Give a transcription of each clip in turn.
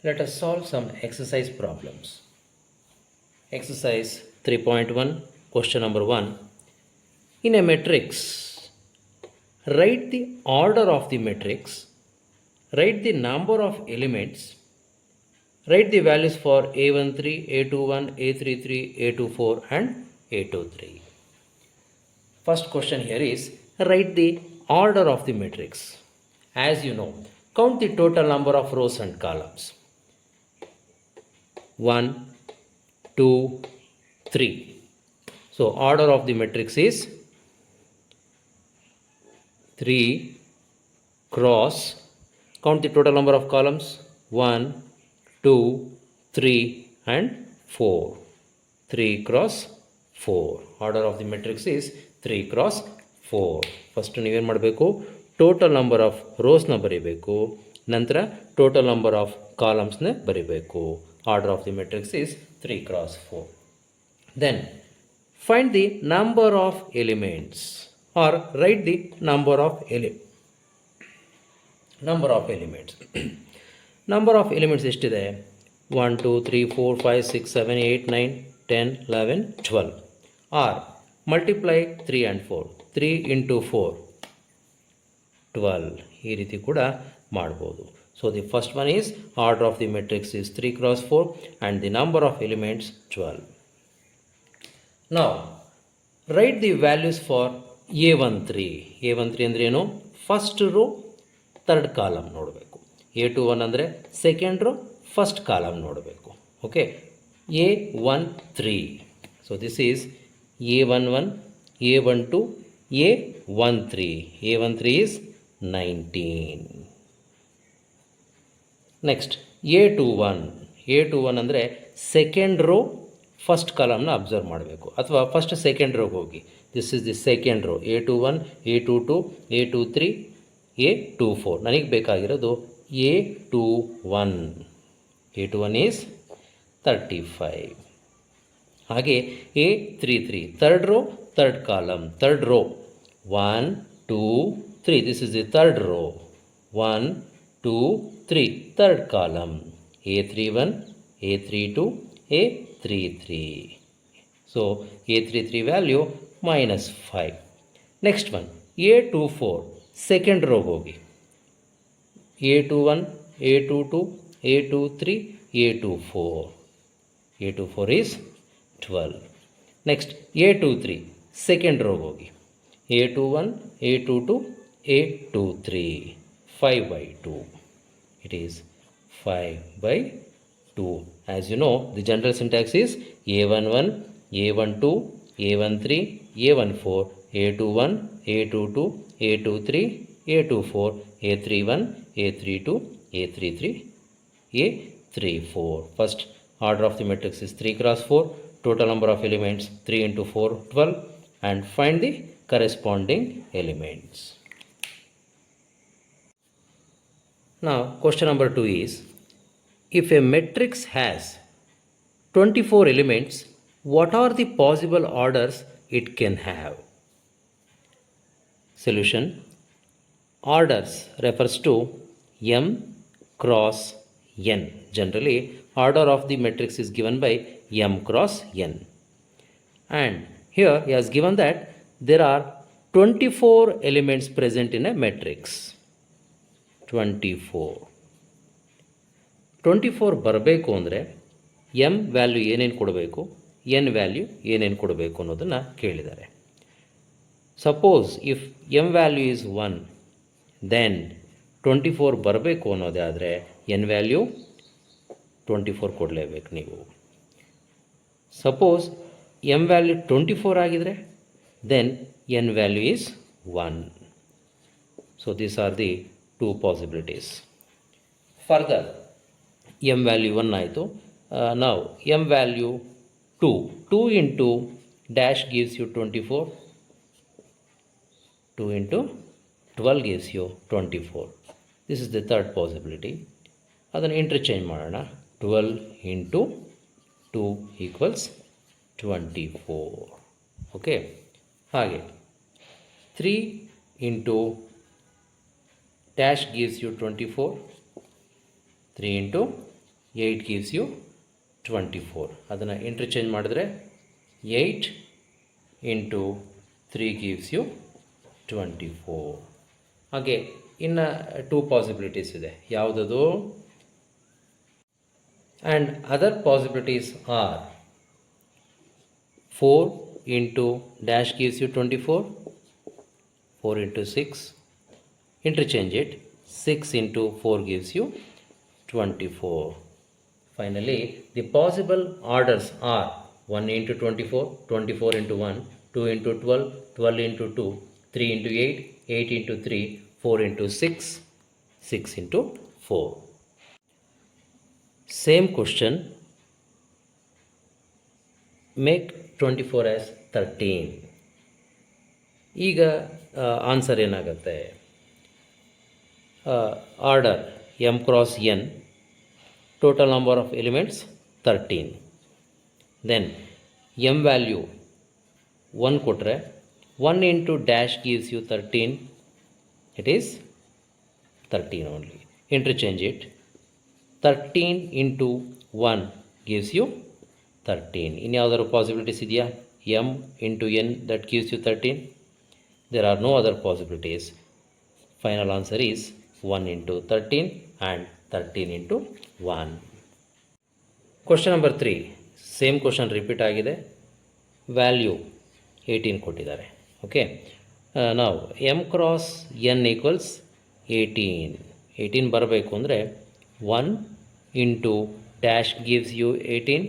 Let us solve some exercise problems. Exercise 3.1, question number 1. In a matrix, write the order of the matrix, write the number of elements, write the values for A13, A21, A33, A24 and A23. First question here is write the order of the matrix. As you know, count the total number of rows and columns. 1, 2, 3. So order of the matrix is 3 cross, count the total number of columns, 1, 2, 3 and 4. 3 cross 4. Order of the matrix is 3 cross 4. First ನೀವೇನು ಮಾಡಬೇಕು, total number of ರೋಸ್ನ ಬರೀಬೇಕು, ನಂತರ total number of ಕಾಲಮ್ಸ್ನ ಬರೀಬೇಕು. Order of the matrix is 3 cross 4. Then find the number of elements or write the number of elements. Number of elements ಎಷ್ಟಿದೆ? 1, 2, 3, 4, 5, 6, 7, 8, 9, 10, 11, 12. Or multiply 3 and 4. 3 into 4, 12. ಈ ರೀತಿ ಕೂಡ ಮಾಡ್ಬೋದು. So the first one is order of the matrix is 3 cross 4 and the number of elements 12. Now write the values for A13. A13 ಅಂದರೆ ಏನು? First row third column ನೋಡಬೇಕು. A21 ಅಂದರೆ second row first column ನೋಡಬೇಕು. Okay, A13. So this is A11, A12, A13. A13 is 19. Next A21 ಅಂದರೆ second row first ಕಾಲಮ್ನ observe ಮಾಡಬೇಕು, ಅಥವಾ first second ರೋಗೆ ಹೋಗಿ. This is the second row. A21, A22, A23, A24. ನನಗೆ ಬೇಕಾಗಿರೋದು A21. A21 is 35. ಹಾಗೆ A33 third row third column, third row 1, 2, 3. This is the third row. 1, 2, 3 third column. A31, A32, A33. So A33 value -5. Next one A24 second row hogi. A21, A22, A23, A24. A24 is 12. Next A23 second row hogi. A21, A22, A23. 5/2. It is 5/2. As you know, the general syntax is A11, A12, A13, A14, A21, A22, A23, A24, A31, A32, A33, A34. First order of the matrix is 3 cross 4. Total number of elements 3 into 4, 12. And find the corresponding elements. Now question number 2 is, if a matrix has 24 elements, what are the possible orders it can have? Solution: orders refers to m cross n. Generally order of the matrix is given by m cross n, and here he has given that there are 24 elements present in a matrix. 24 ಬರಬೇಕು ಅಂದರೆ M value ಏನೇನು ಕೊಡಬೇಕು, N value ಏನೇನು ಕೊಡಬೇಕು ಅನ್ನೋದನ್ನು ಕೇಳಿದ್ದಾರೆ. Suppose if M value is 1, then 24 ಬರಬೇಕು ಅನ್ನೋದಾದರೆ ಎನ್ ವ್ಯಾಲ್ಯೂ 24 ಕೊಡಲೇಬೇಕು ನೀವು. ಸಪೋಸ್ ಎಮ್ ವ್ಯಾಲ್ಯೂ 24 ಆಗಿದರೆ then N value is 1. So these are the two possibilities. Further, m value 1 ಆಯಿತು. Now m value 2. 2 into dash gives you 24. 2 into 12 gives you 24. This is the third possibility. ಅದನ್ನು interchange ಮಾಡೋಣ. 12 into 2 equals 24. Okay, ಹಾಗೆ 3 into dash gives you 24. 3 into 8 gives you 24. ಅದನ್ನು interchange ಮಾಡಿದ್ರೆ 8 into 3 gives you 24. ಹಾಗೆ ಇನ್ನು 2 possibilities ಇದೆ. ಯಾವುದದು? And other possibilities R 4 into dash gives you 24, 4 into 6, interchange it, 6 into 4 gives you 24. Finally, the possible orders are 1 into 24, 24 into 1, 2 into 12, 12 into 2, 3 into 8, 8 into 3, 4 into 6, 6 into 4. Same question, make 24 as 13. ಈಗ answer ಏನಾಗುತ್ತೆ? Order m cross n, total number of elements 13. Then m value 1 ಕೊಟ್ಟರೆ 1 into dash gives you 13, it is 13 only. Interchange it, 13 into 1 gives you 13. ಇನ್ಯಾವುದಾದ್ರು possibilities ಇದೆಯಾ? m into n that gives you 13. There are no other possibilities. Final answer is 1 into 13 and 13 into 1. Question number 3. Same question repeat ಆಗಿದೆ. Value 18 ಕೊಟ್ಟಿದ್ದಾರೆ. Okay, ನಾವು m cross n equals 18. 18 ಬರಬೇಕು ಅಂದರೆ 1 into dash gives you 18.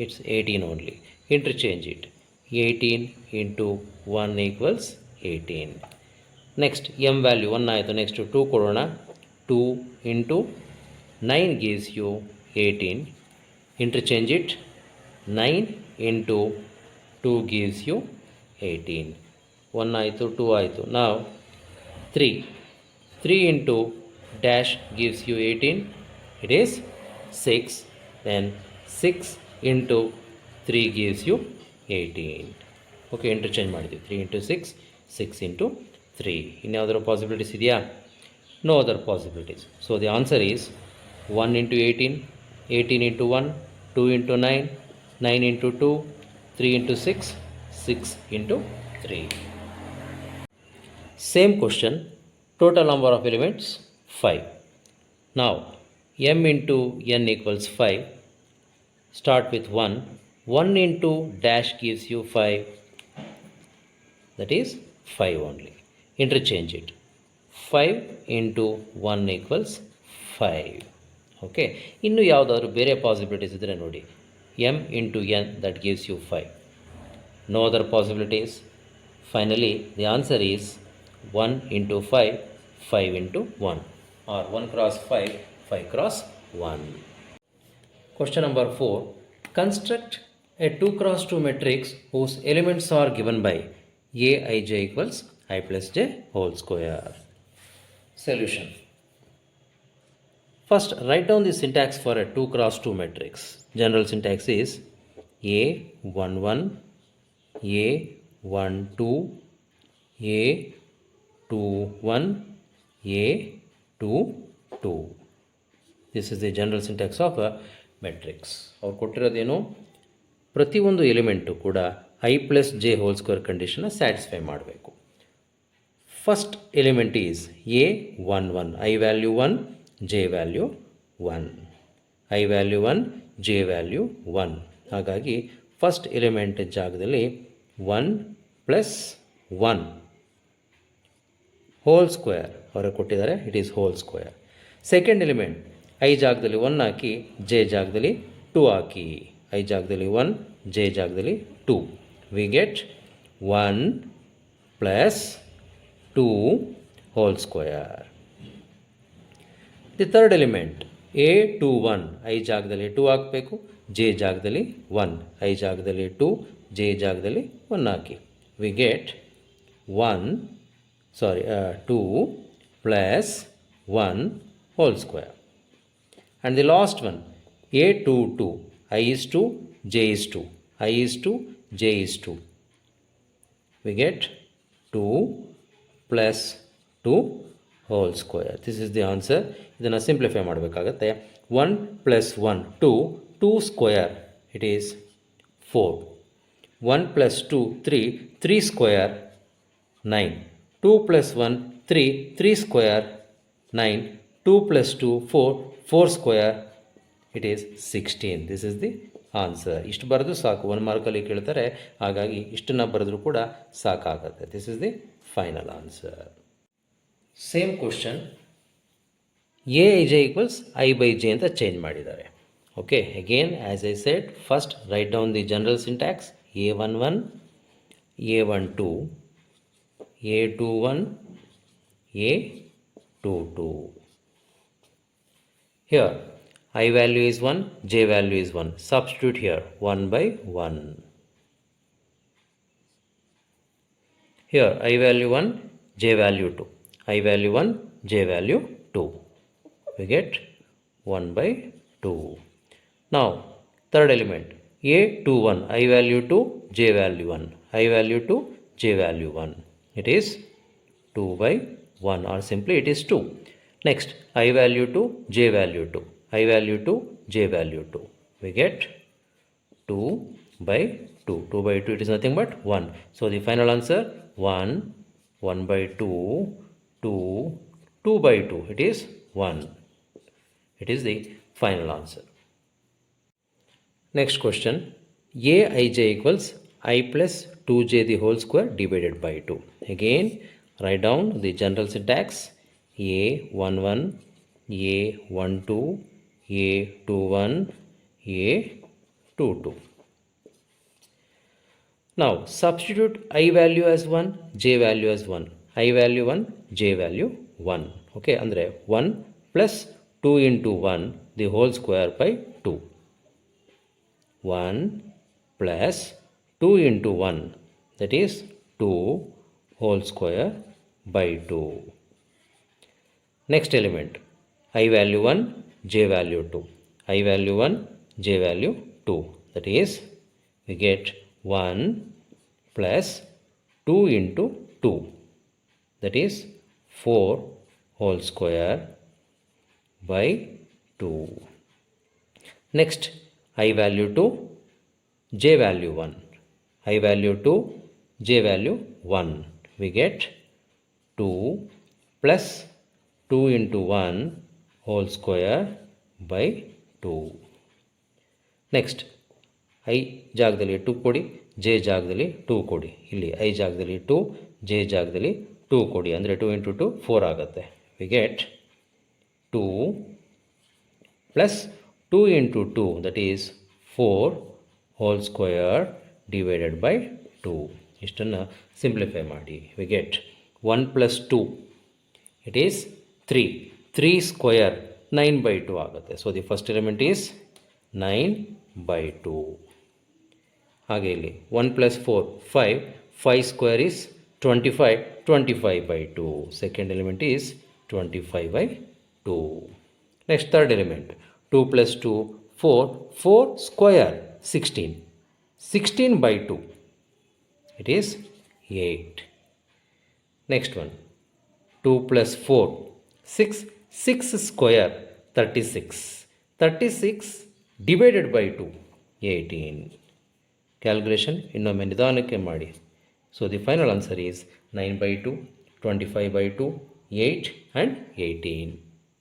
It's 18 only. Interchange it. 18 into 1 equals 18. Next, m value 1 ಆಯಿತು. Next 2 ಕೊಡೋಣ. 2 into 9 gives you 18. Interchange it. 9 into 2 gives you 18. 1 ಆಯಿತು, 2 ಆಯಿತು. Now 3. 3 into dash gives you 18. It is 6. Then 6 into 3 gives you 18. Okay, interchange ಮಾಡಿದ್ವಿ. 3 into 6, 6 into 3. ಇನ್ಯಾವುದಾದ್ರು possibilities ಇದೆಯಾ? No other possibilities. So the answer is 1 into 18, 18 into 1, 2 into 9, 9 into 2, 3 into 6, 6 into 3. Same question, total number of elements 5. Now m into n equals 5. Start with 1. 1 into dash gives you 5. That is 5 only. Interchange it. 5 into 1 equals 5. Okay, ಇನ್ನು ಯಾವುದಾದ್ರು ಬೇರೆ possibilities ಇದ್ದರೆ ನೋಡಿ. m into n that gives you 5. No other possibilities. Finally, the answer is 1 into 5, 5 into 1, or 1 cross 5, 5 cross 1. Question number 4. Construct a 2 cross 2 matrix whose elements are given by aij equals I plus j whole square. Solution. First, write down the syntax for a 2 cross 2 matrix. General syntax is A11, A12, A21, A22. This is the general syntax of a matrix. ಅವ್ರು ಕೊಟ್ಟಿರೋದೇನು? ಪ್ರತಿಯೊಂದು element ಕೂಡ I plus j whole square ಕಂಡೀಷನ್ನ satisfy ಮಾಡಬೇಕು. First element is A11, I value 1, j value 1. I value 1, j value 1. ಹಾಗಾಗಿ first element ಜಾಗದಲ್ಲಿ 1 plus 1 whole square ಅವರು ಕೊಟ್ಟಿದ್ದಾರೆ. It is whole square. Second element I ಜಾಗದಲ್ಲಿ 1 ಹಾಕಿ, J ಜಾಗದಲ್ಲಿ 2 ಹಾಕಿ. I ಜಾಗದಲ್ಲಿ 1, J ಜಾಗದಲ್ಲಿ 2. We get 1 plus 2 whole square. The third element A21, I ಜಾಗದಲ್ಲಿ 2 ಹಾಕಬೇಕು, ಜೆ ಜಾಗದಲ್ಲಿ 1. ಐ ಜಾಗದಲ್ಲಿ 2, ಜೆ ಜಾಗದಲ್ಲಿ 1 ಹಾಕಿ. We get 2 plus 1 whole square. And the last one, A22, I is 2, j is 2. I is 2, j is 2. We get 2 plus 2 whole square. This is the answer. ಇದನ್ನು simplify ಮಾಡಬೇಕಾಗತ್ತೆ. 1 + 1 2, 2 square it is 4. 1 + 2 3, 3 square 9. 2 + 1 3, 3 square 9. 2 + 2 4, 4 square it is 16. This is the answer. ಇಷ್ಟು ಬರೆದು ಸಾಕು, 1 ಮಾರ್ಕಲ್ಲಿ ಕೇಳ್ತಾರೆ, ಹಾಗಾಗಿ ಇಷ್ಟನ್ನು ಬರೆದ್ರೂ ಕೂಡ ಸಾಕಾಗುತ್ತೆ. This is the final answer. Same question, A I J equals I by J ಅಂತ ಚೇಂಜ್ ಮಾಡಿದ್ದಾರೆ. Okay, again as I said, first write down the general syntax. A11, A12, A21, A22. Here I value is 1, J value is 1. Substitute here 1 by 1. Here I value 1, J value 2. I value 1, J value 2. We get 1 by 2. Now third element, A21, I value 2, J value 1. I value 2, J value 1. It is 2 by 1, or simply it is 2. Next, I value 2, J value 2. I value 2, J value 2. We get 2 by 2. 2 by 2, it is nothing but 1. So the final answer 1, 1 by 2, 2, 2 by 2. It is 1. It is the final answer. Next question, Aij equals I plus 2j the whole square divided by 2. Again, write down the general syntax. A11, A12, A21, A22. Now substitute I value as 1, J value as 1. I value 1, J value 1. Okay, andre 1 plus 2 into 1 the whole square by 2. 1 plus 2 into 1, that is 2 whole square by 2. Next element, I value 1, J value 2. I value 1, J value 2. That is, we get 1 plus 2 into 2. That is 4 whole square by 2. Next, I value 2, J value 1. I value 2, J value 1. We get 2 plus 2 into 1 whole square by 2. Next, I ಜಾಗದಲ್ಲಿ 2 ಕೊಡಿ, J ಜಾಗದಲ್ಲಿ 2 ಕೊಡಿ. ಇಲ್ಲಿ I ಜಾಗದಲ್ಲಿ 2, J ಜಾಗದಲ್ಲಿ 2 ಕೊಡಿ. ಅಂದರೆ 2 into 2 4 ಆಗುತ್ತೆ. We get 2 plus 2 into 2, that is 4 whole square divided by 2. ಇಷ್ಟನ್ನು ಸಿಂಪ್ಲಿಫೈ ಮಾಡಿ. We get 1 plus 2, it is 3. 3 square 9 by 2 ಆಗುತ್ತೆ. So the first element is 9 by 2. ಹಾಗೆ ಇಲ್ಲಿ 1 plus 4, 5. 5 square is 25. 25 by 2. Second element is 25 by 2. Next, third element, 2 plus 2, 4. 4 square 16. 16 by 2. It is 8. Next one, 2 plus 4, 6. 6 square 36. 36 divided by 2, 18. Calculation ಇನ್ನೊಮ್ಮೆ ನಿಧಾನಕ್ಕೆ ಮಾಡಿ. So the final answer is 9 by 2, 25 by 2, 8 and 18.